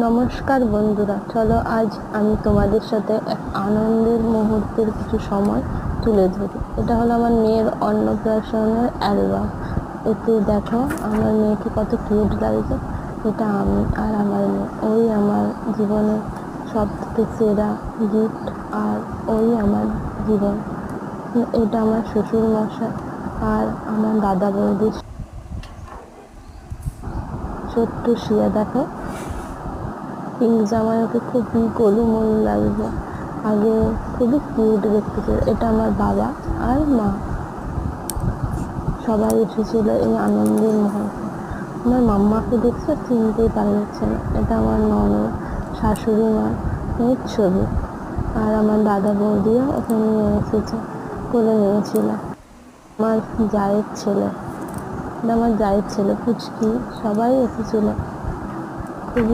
নমস্কার বন্ধুরা, চলো আজ আমি তোমাদের সাথে এক আনন্দের মুহূর্তের কিছু সময় তুলে ধরি। এটা হলো আমার মেয়ের অন্নপ্রাশনের অ্যালবাম। এতে দেখো আমার মেয়েকে কত কিউট লাগছে। এটা আমি আর আমার মেয়ে, ওই আমার জীবনের সব থেকে সেরা গিফট, আর ওই আমার জীবন। এটা আমার শ্বশুর মশাই আর আমার দাদা বৌদির ছোট্ট শিয়া। দেখো পিঙ্ক জামায় ওকে খুবই গোলুমোলু লাগছে। আগে খুবই কিউট দেখতে ছিল। এটা আমার বাবা আর মা, সবাই এসেছিল এই আনন্দের মুহূর্তে। আমার মাম্মাকে দেখছে, চিনতেই পারা যাচ্ছে না। এটা আমার ননদ, শাশুড়ি মা এর ছবি। আর আমার দাদা বৌদিও ওকে নিয়ে এসেছে, কোলে নিয়েছিল। আমার জায়ের ছেলে, এটা আমার জায়ের ছেলে পুচকি, সবাই এসেছিল।